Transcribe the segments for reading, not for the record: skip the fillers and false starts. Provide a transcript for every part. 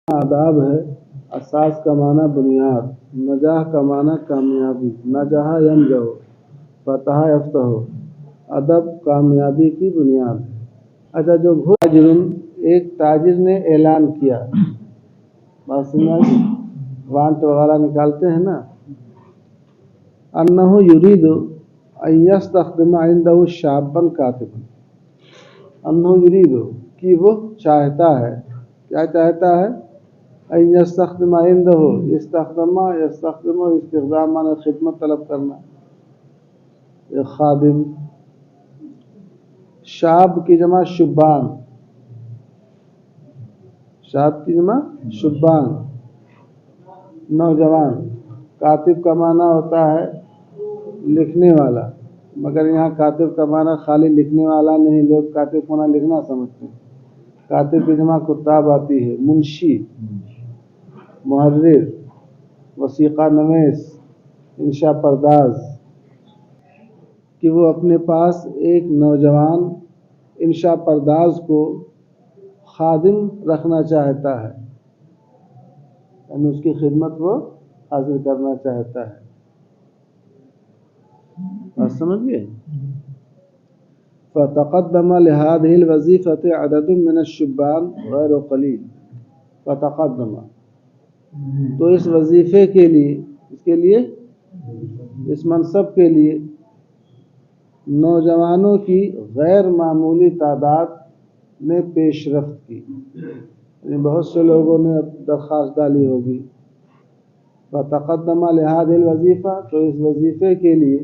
آداب ہے۔ اساس کا معنی بنیاد، نجاح کا معنی کامیابی، نجاح ینجح، فتح یفتح، ادب کامیابی کی بنیاد ہے۔ اچھا، جو تاجر، ایک تاجر نے اعلان کیا، بات سننا، وانٹ وغیرہ نکالتے ہیں نا، انہ یرید ان یستخدم عنده شابا کاتبا، انہ یرید کہ وہ چاہتا ہے، کیا چاہتا ہے؟ ان یستخدم عنده، استخدم استخدام معنی خدمت طلب کرنا، خادم، شاب کی جمع شبان، شاب کی جمع شبان، نوجوان۔ کاتب کا معنی ہوتا ہے لکھنے والا، مگر یہاں کاتب کا معنی خالی لکھنے والا نہیں، لوگ کاتب ہونا لکھنا سمجھتے ہیں۔ کاتب کی جمع کتاب آتی ہے، منشی، محرر، وثیقہ نویس، انشاء پرداز۔ کہ وہ اپنے پاس ایک نوجوان انشاء پرداز کو خادم رکھنا چاہتا ہے، یعنی اس کی خدمت وہ حاصل کرنا چاہتا ہے۔ بات سمجھ گئے؟ فتقدم لهذه الوظيفة عدد من الشبان غیر قلیل، فتقدم، تو اس وظیفے کے لیے، اس کے لیے، اس منصب کے لیے نوجوانوں کی غیر معمولی تعداد نے پیش رفت کی، یعنی بہت سے لوگوں نے درخواست ڈالی ہوگی۔ فتقدم لهذه الوظیفہ، تو اس وظیفے کے لیے،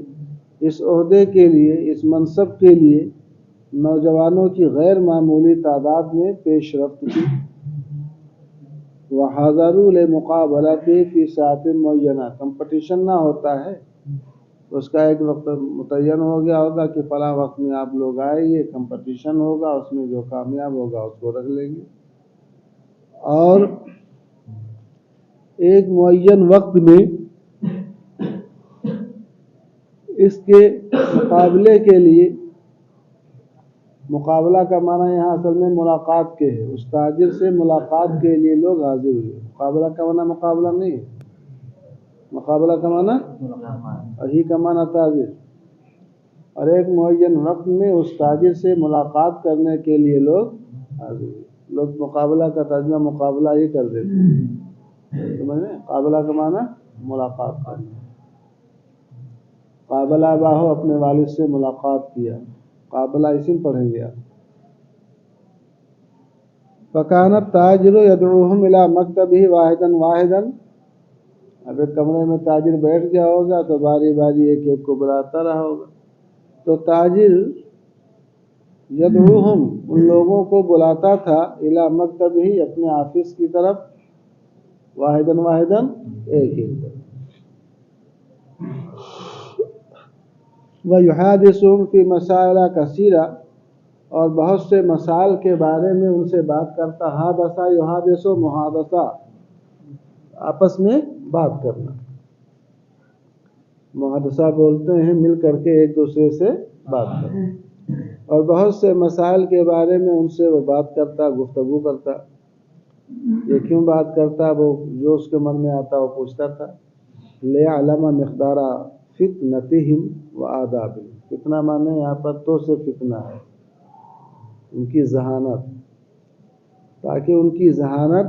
اس عہدے کے لیے، اس منصب کے لیے نوجوانوں کی غیر معمولی تعداد نے پیش رفت کی۔ وحاضروا لمقابلۃ فی ساعۃ معینہ، کمپٹیشن نہ ہوتا ہے، اس کا ایک وقت متعین ہو گیا ہوگا کہ فلاں وقت میں آپ لوگ آئیے، کمپٹیشن ہوگا، اس میں جو کامیاب ہوگا اس کو رکھ لیں گے، اور ایک معین وقت میں اس کے مقابلے کے لیے، مقابلہ کا معنی یہاں اصل میں ملاقات کے ہے، اس تاجر سے ملاقات کے لیے لوگ حاضر ہوئے۔ مقابلہ کا معنی مقابلہ نہیں ہے، مقابلہ کا معنی ہی کا معنی تاجر، اور ایک معین وقت میں اس تاجر سے ملاقات کرنے کے لیے لوگ حاضر ہوئے۔ لوگ مقابلہ کا ترجمہ مقابلہ ہی کر دیتے ہیں، سمجھے؟ مقابلہ کا معنی ملاقات کرنا۔ قابلہ اباہو، اپنے والد سے ملاقات کیا، قابلہ اسم پڑھیں گے آپ۔ فکان التاجر یدعوہم الی مکتبہ واحدا واحدا، اب ایک کمرے میں تاجر بیٹھ گیا ہوگا تو باری باری ایک ایک کو بلاتا رہا ہوگا، تو تاجر یدعوہم، ان لوگوں کو بلاتا تھا، الی مکتبہ، اپنے آفس کی طرف، واحدا واحدا، ایک ایک طرف، وَيُحَادِثُهُمْ فِي مَسَائِلَ كَثِيرَةٍ، اور بہت سے مسائل کے بارے میں ان سے بات کرتا۔ حادثہ یحادث، محادثہ، آپس میں بات کرنا، محادثہ بولتے ہیں مل کر کے ایک دوسرے سے بات کرنا، اور بہت سے مسائل کے بارے میں ان سے وہ بات کرتا، گفتگو کرتا۔ یہ کیوں بات کرتا؟ وہ جو اس کے من میں آتا وہ پوچھتا تھا۔ لِيَعْلَمَ مِقْدَارَ فِتْنَتِهِمْ وَآدَابِهِمْ، فتنہ مانے یہاں پر تو سے فتنہ ہے، ان کی ذہانت، تاکہ ان کی ذہانت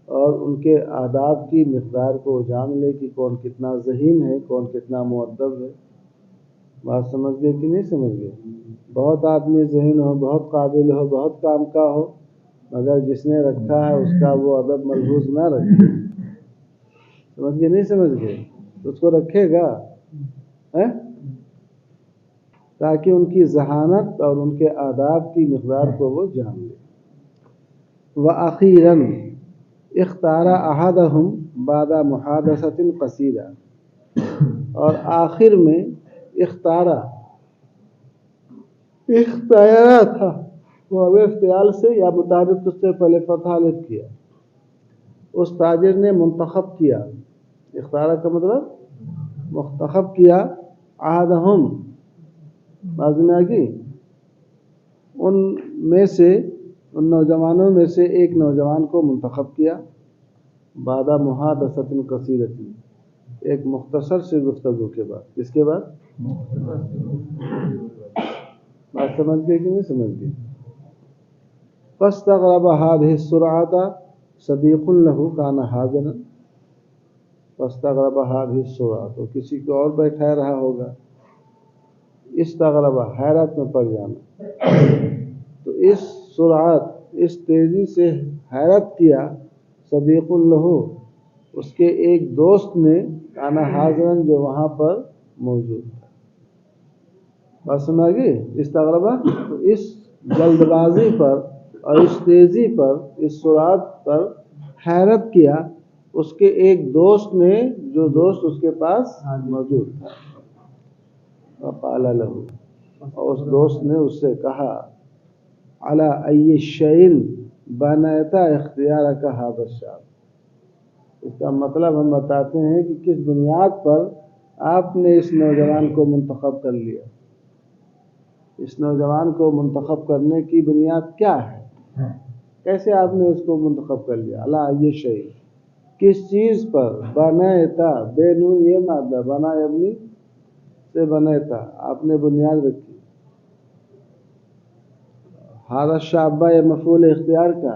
اور ان کے آداب کی مقدار کو جان لے کہ کون کتنا ذہین ہے، کون کتنا مؤدب ہے۔ بات سمجھ گئے کہ نہیں سمجھ گئے؟ بہت آدمی ذہین ہو، بہت قابل ہو، بہت کام کا ہو، مگر جس نے رکھا ہے اس کا وہ ادب ملحوظ نہ رکھے، سمجھ گئے نہیں سمجھ گئے؟ تو اس کو رکھے گا، تاکہ ان کی ذہانت اور ان کے آداب کی مقدار کو وہ جان لے۔ وَأَخِيرًا اخْتَارَ أَحَدَهُمْ بَعْدَ مُحَادَثَةٍ قَصِيرَةٍ، اور آخر میں اختارا تھا، وہ افتعال سے یا مطابق اس سے پہلے فتح الف کیا، اس تاجر نے منتخب کیا، اختارا کا مطلب منتخب کیا، احدہم، بعض میں آگی، ان میں سے، ان نوجوانوں میں سے ایک نوجوان کو منتخب کیا، بعد محادثۃ کثیرۃ، ایک مختصر سی گفتگو کے بعد. کس کے بعد؟ بات سمجھ گئے کہ نہیں سمجھ گئے؟ فاستغرب هذه السرعة صديق له كان حاضرا. فاستغرب هذه السرعة، تو کسی کو اور بیٹھا رہا ہوگا. استغرب حیرت میں پڑ جانا، تو اس سرعت، اس تیزی سے حیرت کیا. صدیق له، اس کے ایک دوست نے، کانا حاضرن، جو وہاں پر موجود تھا. بات سمجھ گئی؟ استغربہ، تو اس جلد بازی پر اور اس تیزی پر، اس سرعت پر حیرت کیا اس کے ایک دوست نے، جو دوست اس کے پاس موجود تھا. وقال له، اور اس دوست نے اس سے کہا، علی ای شیء بنیت اختیارک ھذا الشاب. اس کا مطلب ہم بتاتے ہیں کہ کس بنیاد پر آپ نے اس نوجوان کو منتخب کر لیا. اس نوجوان کو منتخب کرنے کی بنیاد کیا ہے؟ کیسے آپ نے اس کو منتخب کر لیا؟ علی ای شیء، کس چیز پر؟ بنیتا، بے نون یہ مادہ، بنا ابنی سے بنیتا، آپ نے بنیاد رکھی. ھذا الشاب، یہ مفعول اختیار کا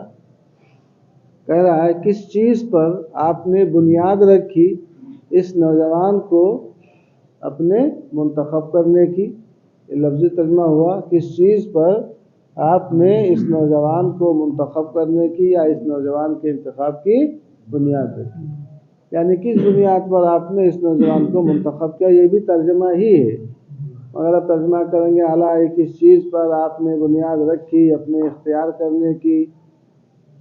کہہ رہا ہے کس چیز پر آپ نے بنیاد رکھی اس نوجوان کو اپنے منتخب کرنے کی. لفظی ترجمہ ہوا، کس چیز پر آپ نے اس نوجوان کو منتخب کرنے کی یا اس نوجوان کے انتخاب کی بنیاد رکھی. یعنی کس بنیاد پر آپ نے اس نوجوان کو منتخب کیا. یہ بھی ترجمہ ہی ہے، مگر اب ترجمہ کریں گے علی، کس چیز پر آپ نے بنیاد رکھی اپنے اختیار کرنے کی،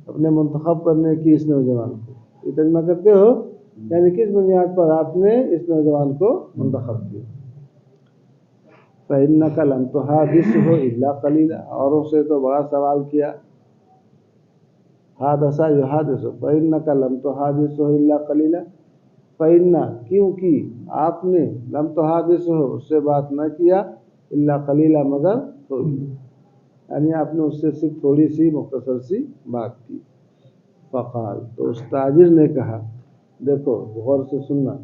اپنے منتخب کرنے کی اس نوجوان کو. یہ ترجمہ کرتے ہو، یعنی کس بنیاد پر آپ نے اس نوجوان کو منتخب کیا. فإنك لم تحادثه إلا قليلا، اوروں سے تو بڑا سوال کیا. حادث یحادث، فإنك لم تحادثه إلا قليلا. فإن، کیونکہ آپ نے، لم تحادثه، اس سے بات نہ کیا، إلا قليلا، مگر تھوڑی، یعنی آپ نے اس سے صرف تھوڑی سی مختصر سی بات کی. فقال، تو اس تاجر نے کہا، دیکھو غور سے سننا،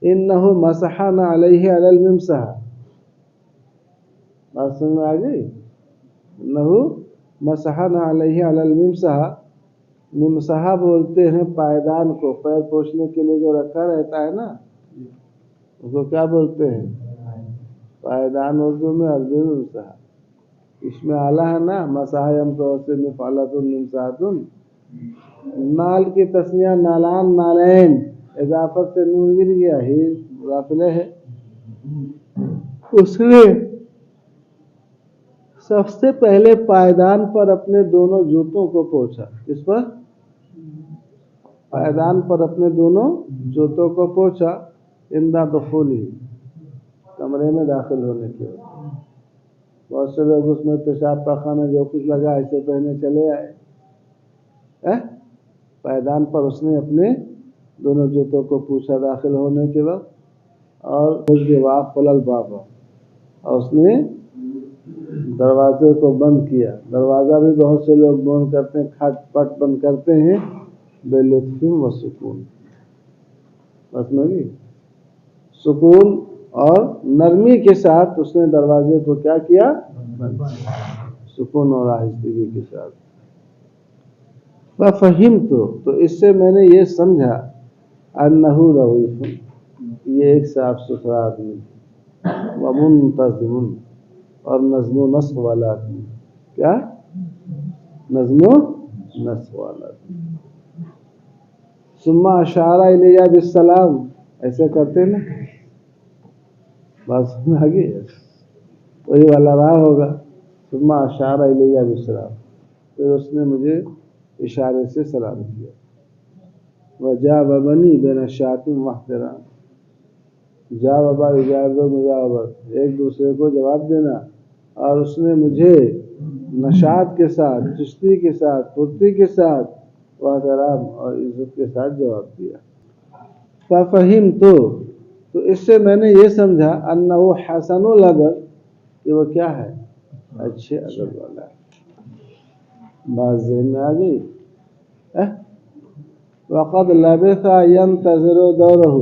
إنه مسحنا عليه على الممسح. بات سمجھ میں آ گئی؟ انہو مسحنا علیہ علی الممسح. ممسح بولتے ہیں پائدان کو، پیر پوچھنے کے لیے جو رکھا رہتا ہے نا، اس کو کیا بولتے ہیں؟ پائدان اردو میں، عربی میں ممسح. اس میں آلہ ہے نا، مسح یمسح سے مفعلۃ ممسحۃ. نال کی تسنیہ نالان، نالین، اضافت سے نون گر گیا، ہی داخلے ہے. اس نے سب سے پہلے پائدان پر اپنے دونوں جوتوں کو پوچھا. کس پر؟ پائدان پر اپنے دونوں جوتوں کو پوچھا. اندہ دخولی، کمرے میں داخل ہونے کے بعد. بہت سے لوگ اس میں پیشاب پاخانہ جو کچھ لگا ایسے پہنے چلے آئے. پائدان پر اس نے اپنے دونوں جوتوں کو پوچھا داخل ہونے کے وقت. اور اس کے بعد خلل بابا، اور اس نے دروازے کو بند کیا. دروازہ بھی بہت سے لوگ بند کرتے ہیں، کھٹ پٹ بند کرتے ہیں، بے لطف و سکون. بس میں سکون اور نرمی کے ساتھ اس نے دروازے کو کیا کیا؟ بند، سکون اور آہستگی کے ساتھ. فَفَهِمْتُ، تو اس سے میں نے یہ سمجھا، أَنَّهُ رَؤُوفٌ، یہ ایک صاف ستھرا آدمی، وَمُنْتَظِمٌ، اور نظم و نسق والا آدمی. کیا؟ نظم و نسق والا آدمی. ثم اشار الیہ بالسلام، ایسے کرتے نا، بات سمجھ آگے، وہی والا رہا ہوگا. ثم اشار الیہ بالسلام، پھر اس نے مجھے اشارے سے سلام کیا. وجاوبنی بین الشاۃ واحترام، جاوبا اجازت و مجاوبت، ایک دوسرے کو جواب دینا. اور اس نے مجھے نشاط کے ساتھ، چستی کے ساتھ، پھرتی کے ساتھ، واحترام اور عزت کے ساتھ جواب دیا. فَفَهِمْتُ، تو اس سے میں نے یہ سمجھا، أَنَّهُ حَسَنُ الْأَدَبِ، کہ وہ کیا ہے؟ اچھے ادب والا ہے. بات ذہن میں آ گئی؟ وقد لبث ينتظر دوره،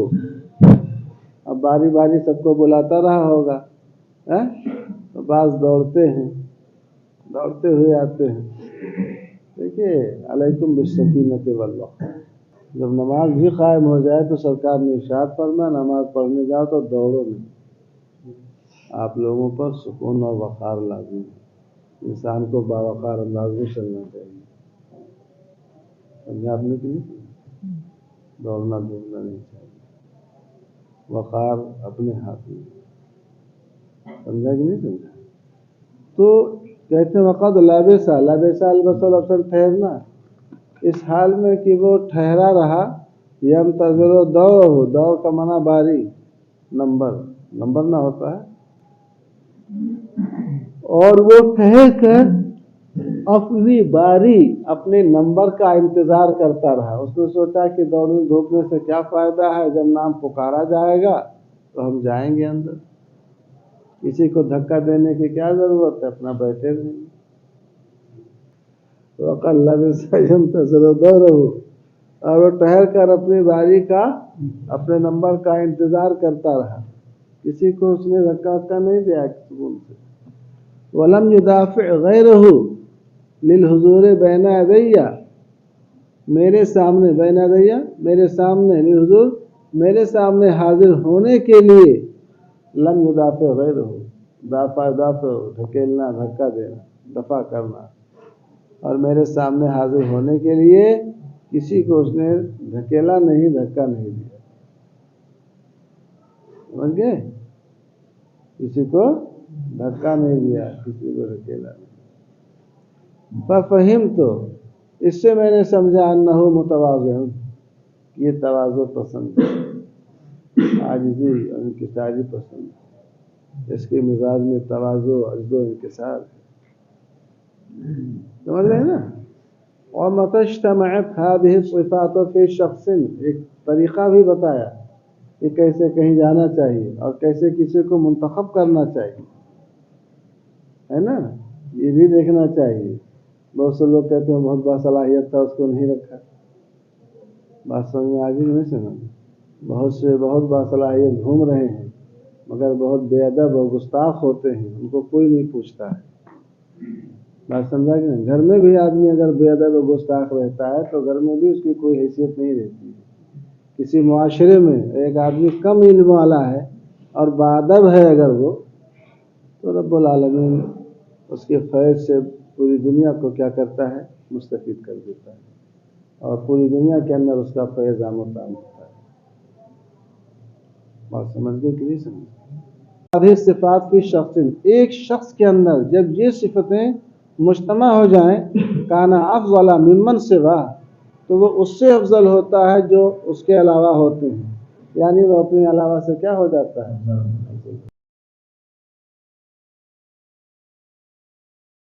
اب باری باری سب کو بلاتا رہا ہوگا، تو بعض دوڑتے ہیں، دوڑتے ہوئے آتے ہیں۔ دیکھیے علیکم بالسکینۃ والوقار، جب نماز بھی قائم ہو جائے تو سرکار نے ارشاد فرمایا نماز پڑھنے جاؤ تو دوڑو نہیں، آپ لوگوں پر سکون اور وقار لازم ہے، انسان کو باوقار انداز میں چلنا چاہیے، سمجھا آپ نے کہ نہیں؟ دوڑنا دھوپنا نہیں چاہیے، وقار اپنے ہاتھ میں، سمجھا کہ نہیں سمجھا؟ تو کہتے ہیں وقت لبثا، لبثا البسل افسر ٹھہرنا، اس حال میں کہ وہ ٹھہرا رہا، ینتظر دوڑ، دوڑ کا معنی باری، نمبر نہ ہوتا ہے، اور وہ ٹھہر کر اپنی باری، اپنے نمبر کا انتظار کرتا رہا۔ اس نے سوچا کہ دوڑنے دھوپنے سے کیا فائدہ ہے، جب نام پکارا جائے گا تو ہم جائیں گے اندر، کسی کو دھکا دینے کی کیا ضرورت ہے، اپنا بیٹھے رہیں گے۔ وقد لبث ينتظر دوره، اور وہ ٹھہر کر اپنی باری کا، اپنے نمبر کا انتظار کرتا رہا، کسی کو اس نے دھکا نہیں دیا سکون سے۔ ولم يدافع غيره للحضور بين يدي، میرے سامنے، بین یدی میرے سامنے، للحضور میرے سامنے حاضر ہونے کے لیے، لم يدافع غیرہ، دافع دھکیلنا، دھکا دینا، دفع کرنا، اور میرے سامنے حاضر ہونے کے لیے کسی کو اس نے دھکیلا نہیں، دھکا نہیں دیا، سمجھ گئے؟ کسی کو دھکا نہیں دیا، کسی کو دھکیلا نہیں۔ ففہمت، اس سے میں نے سمجھا انہ متواضع، یہ تواضع پسند ہے، عاجزی اور انکساری پسند ہے، اس کے مزاج میں تواضع، عجز و انکسار ہے، سمجھ رہے ہیں نا؟ اور متى اجتمعت هذه الصفات في شخص، ایک طریقہ بھی بتایا کہ کیسے کہیں جانا چاہیے اور کیسے کسی کو منتخب کرنا چاہیے، ہے نا؟ یہ بھی دیکھنا چاہیے۔ بہت سے لوگ کہتے ہیں بہت باصلاحیت تھا، اس کو نہیں رکھا، بات سمجھ میں آگے نہیں سمجھ؟ بہت سے بہت باصلاحیت گھوم رہے ہیں مگر بہت بے ادب اور گستاخ ہوتے ہیں، ان کو کوئی نہیں پوچھتا ہے، بات سمجھا کہ نہیں؟ گھر میں بھی آدمی اگر بے ادب اور گستاخ رہتا ہے تو گھر میں بھی اس کی کوئی حیثیت نہیں رہتی ہے۔ کسی معاشرے میں ایک آدمی کم علم والا ہے اور باادب ہے اگر وہ، تو رب العالمین اس کے فیض سے پوری دنیا کو کیا کرتا ہے، مستفید کر دیتا ہے، اور پوری دنیا کے اندر اس کا فیض عام و تام ہوتا ہے۔ بات سمجھ گئے کہ نہیں سمجھ؟ هذه صفات فی شخص، ایک شخص کے اندر جب یہ صفتیں مجتمع ہو جائیں، کانا افضل ممن سوا، تو وہ اس سے افضل ہوتا ہے جو اس کے علاوہ ہوتے ہیں، یعنی وہ اپنے علاوہ سے کیا ہو جاتا ہے،